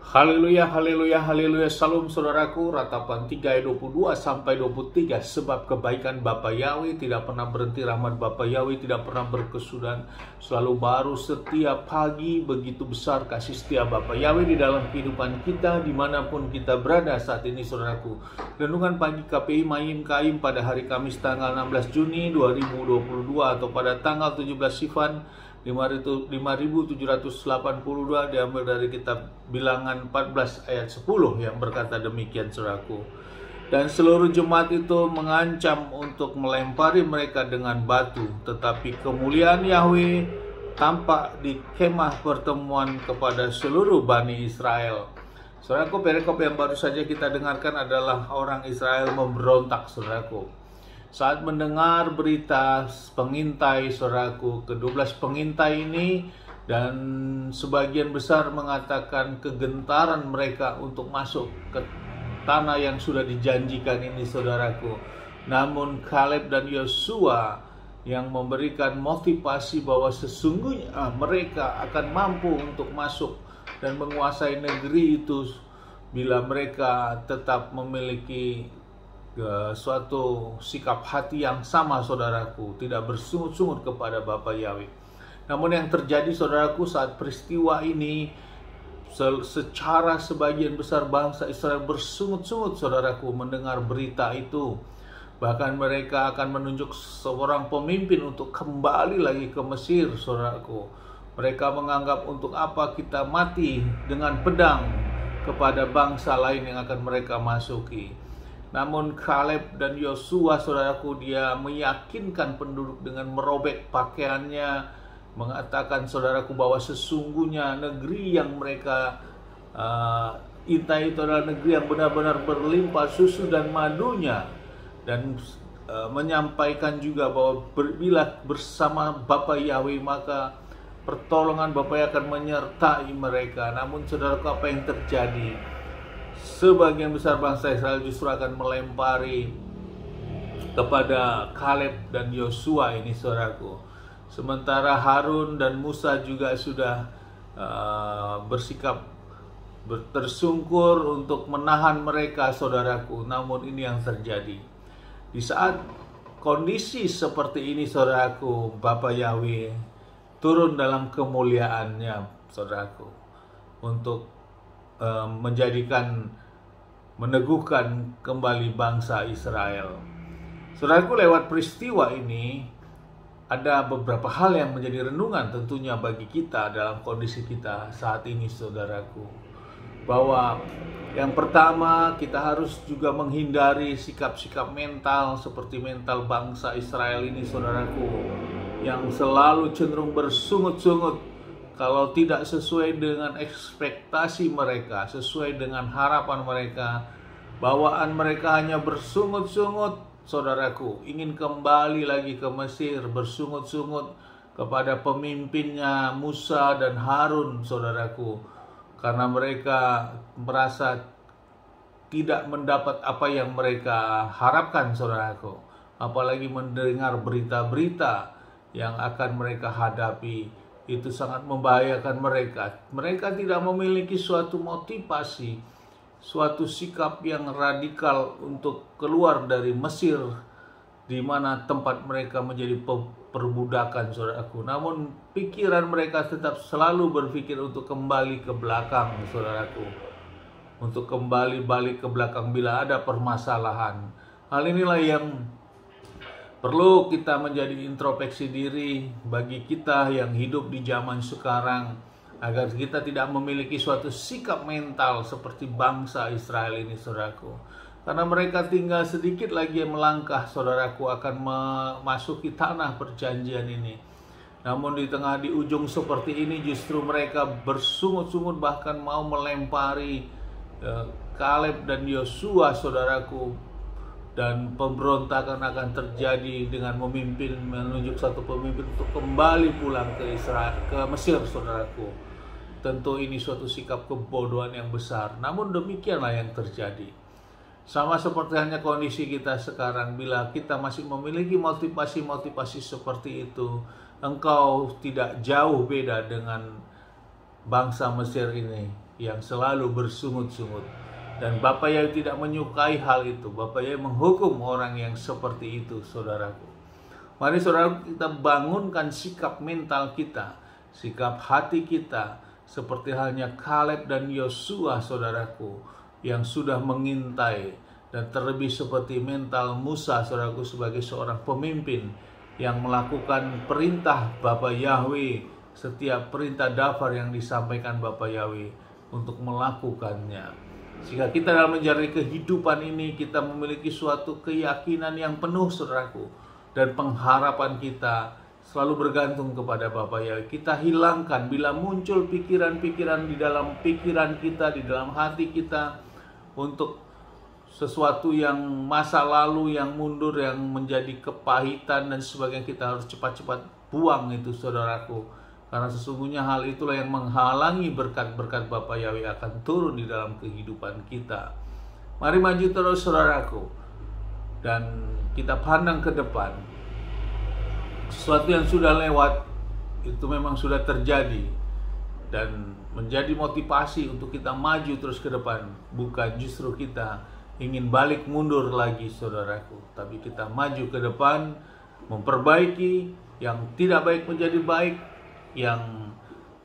Haleluya, haleluya, haleluya. Salam saudaraku, Ratapan 3 ayat 22 sampai 23. Sebab kebaikan Bapa Yahweh tidak pernah berhenti, rahmat Bapa Yahweh tidak pernah berkesudahan, selalu baru setiap pagi. Begitu besar kasih setia Bapa Yahweh di dalam kehidupan kita dimanapun kita berada saat ini saudaraku. Renungan pagi KPI Mayim Kaim pada hari Kamis tanggal 16 Juni 2022 atau pada tanggal 17 Sivan 5782 diambil dari kitab Bilangan 14 ayat 10 yang berkata demikian saudaraku. Dan seluruh jemaat itu mengancam untuk melempari mereka dengan batu, tetapi kemuliaan Yahweh tampak di kemah pertemuan kepada seluruh Bani Israel. Saudaraku, perikop yang baru saja kita dengarkan adalah orang Israel memberontak saudaraku. Saat mendengar berita pengintai saudaraku, ke-12 pengintai ini dan sebagian besar mengatakan kegentaran mereka untuk masuk ke tanah yang sudah dijanjikan ini saudaraku. Namun Kaleb dan Yosua yang memberikan motivasi bahwa sesungguhnya mereka akan mampu untuk masuk dan menguasai negeri itu bila mereka tetap memiliki suatu sikap hati yang sama saudaraku, tidak bersungut-sungut kepada Bapa Yahweh. Namun yang terjadi saudaraku saat peristiwa ini, secara sebagian besar bangsa Israel bersungut-sungut saudaraku mendengar berita itu. Bahkan mereka akan menunjuk seorang pemimpin untuk kembali lagi ke Mesir saudaraku. Mereka menganggap untuk apa kita mati dengan pedang kepada bangsa lain yang akan mereka masuki. Namun Kaleb dan Yosua saudaraku, dia meyakinkan penduduk dengan merobek pakaiannya, mengatakan saudaraku bahwa sesungguhnya negeri yang mereka intai itu adalah negeri yang benar-benar berlimpah susu dan madunya, dan menyampaikan juga bahwa bila bersama Bapa Yahweh maka pertolongan Bapa Yahweh akan menyertai mereka. Namun saudaraku, apa yang terjadi? Sebagian besar bangsa Israel justru akan melempari kepada Kaleb dan Yosua ini saudaraku. Sementara Harun dan Musa juga sudah bersikap tersungkur untuk menahan mereka saudaraku. Namun ini yang terjadi. Di saat kondisi seperti ini saudaraku, Bapa Yahweh turun dalam kemuliaannya saudaraku untuk meneguhkan kembali bangsa Israel. Saudaraku, lewat peristiwa ini ada beberapa hal yang menjadi renungan tentunya bagi kita dalam kondisi kita saat ini saudaraku. Bahwa yang pertama, kita harus juga menghindari sikap-sikap mental seperti mental bangsa Israel ini saudaraku, yang selalu cenderung bersungut-sungut kalau tidak sesuai dengan ekspektasi mereka, sesuai dengan harapan mereka. Bawaan mereka hanya bersungut-sungut saudaraku, ingin kembali lagi ke Mesir, bersungut-sungut kepada pemimpinnya Musa dan Harun saudaraku, karena mereka merasa tidak mendapat apa yang mereka harapkan saudaraku. Apalagi mendengar berita-berita yang akan mereka hadapi, itu sangat membahayakan mereka. Mereka tidak memiliki suatu motivasi, suatu sikap yang radikal untuk keluar dari Mesir, di mana tempat mereka menjadi perbudakan saudaraku. Namun pikiran mereka tetap selalu berpikir untuk kembali ke belakang saudaraku, untuk kembali balik ke belakang bila ada permasalahan. Hal inilah yang perlu kita menjadi introspeksi diri bagi kita yang hidup di zaman sekarang, agar kita tidak memiliki suatu sikap mental seperti bangsa Israel ini saudaraku. Karena mereka tinggal sedikit lagi melangkah saudaraku akan memasuki tanah perjanjian ini. Namun di ujung seperti ini justru mereka bersungut-sungut, bahkan mau melempari Kaleb dan Yosua saudaraku. Dan pemberontakan akan terjadi dengan menunjuk satu pemimpin untuk kembali pulang ke Israel, ke Mesir saudaraku. Tentu ini suatu sikap kebodohan yang besar. Namun demikianlah yang terjadi. Sama seperti hanya kondisi kita sekarang, bila kita masih memiliki motivasi-motivasi seperti itu, engkau tidak jauh beda dengan bangsa Mesir ini. yang selalu bersungut-sungut. Dan Bapak Yahweh tidak menyukai hal itu. Bapak Yahweh menghukum orang yang seperti itu, saudaraku. Mari saudaraku, kita bangunkan sikap mental kita, sikap hati kita, seperti halnya Kaleb dan Yosua, saudaraku, yang sudah mengintai. Dan terlebih seperti mental Musa, saudaraku, sebagai seorang pemimpin yang melakukan perintah Bapak Yahweh, setiap perintah daftar yang disampaikan Bapak Yahweh untuk melakukannya. Sehingga kita dalam menjalani kehidupan ini, kita memiliki suatu keyakinan yang penuh, saudaraku. Dan pengharapan kita selalu bergantung kepada Bapak Yahweh. Kita hilangkan bila muncul pikiran-pikiran di dalam pikiran kita, di dalam hati kita, untuk sesuatu yang masa lalu, yang mundur, yang menjadi kepahitan dan sebagainya. Kita harus cepat-cepat buang itu, saudaraku. Karena sesungguhnya hal itulah yang menghalangi berkat-berkat Bapak Yahweh akan turun di dalam kehidupan kita. Mari maju terus, saudaraku, dan kita pandang ke depan. Sesuatu yang sudah lewat itu memang sudah terjadi, dan menjadi motivasi untuk kita maju terus ke depan. Bukan justru kita ingin balik mundur lagi, saudaraku, tapi kita maju ke depan, memperbaiki yang tidak baik menjadi baik, yang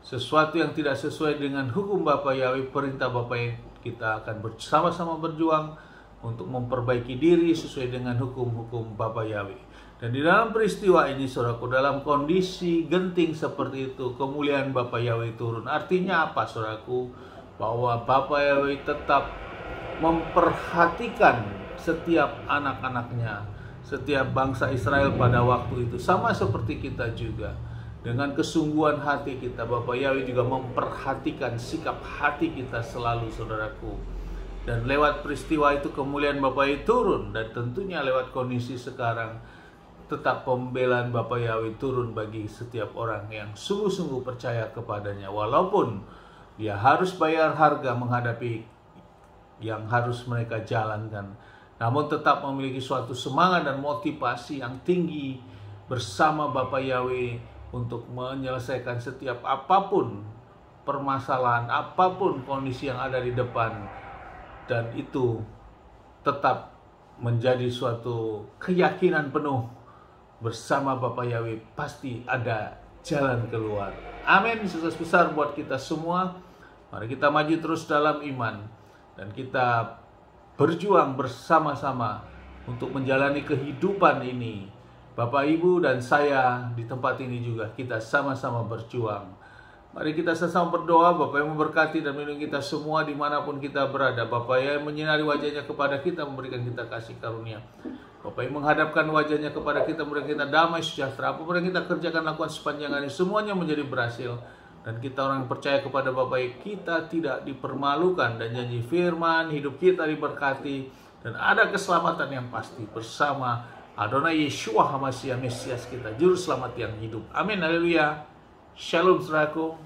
sesuatu yang tidak sesuai dengan hukum Bapak Yahweh, perintah Bapak Yahweh, kita akan bersama-sama berjuang untuk memperbaiki diri sesuai dengan hukum-hukum Bapak Yahweh. Dan di dalam peristiwa ini, saudaraku, dalam kondisi genting seperti itu, kemuliaan Bapak Yahweh turun. Artinya apa, saudaraku? Bahwa Bapak Yahweh tetap memperhatikan setiap anak-anaknya, setiap bangsa Israel pada waktu itu. Sama seperti kita juga. Dengan kesungguhan hati kita, Bapak Yahweh juga memperhatikan sikap hati kita selalu, saudaraku. Dan lewat peristiwa itu kemuliaan Bapak Yahweh turun. Dan tentunya lewat kondisi sekarang, tetap pembelaan Bapak Yahweh turun bagi setiap orang yang sungguh-sungguh percaya kepadanya. Walaupun dia harus bayar harga menghadapi yang harus mereka jalankan, namun tetap memiliki suatu semangat dan motivasi yang tinggi bersama Bapak Yahweh untuk menyelesaikan setiap apapun permasalahan, apapun kondisi yang ada di depan. Dan itu tetap menjadi suatu keyakinan penuh bersama Bapak Yahweh pasti ada jalan keluar. Amin. Sukses besar buat kita semua. Mari kita maju terus dalam iman, dan kita berjuang bersama-sama untuk menjalani kehidupan ini. Bapak, Ibu, dan saya di tempat ini juga kita sama-sama berjuang. Mari kita sama-sama berdoa. Bapak yang memberkati dan melindungi kita semua dimanapun kita berada. Bapak yang menyinari wajahnya kepada kita, memberikan kita kasih karunia. Bapak yang menghadapkan wajahnya kepada kita, memberikan kita damai sejahtera. Apa yang kita kerjakan, lakukan sepanjang hari, semuanya menjadi berhasil. Dan kita orang yang percaya kepada Bapak, kita tidak dipermalukan, dan janji firman hidup kita diberkati, dan ada keselamatan yang pasti bersama Adonai Yeshua HaMashiach, Mesias kita, Juru Selamat yang hidup. Amin, haleluya. Shalom, saudaraku.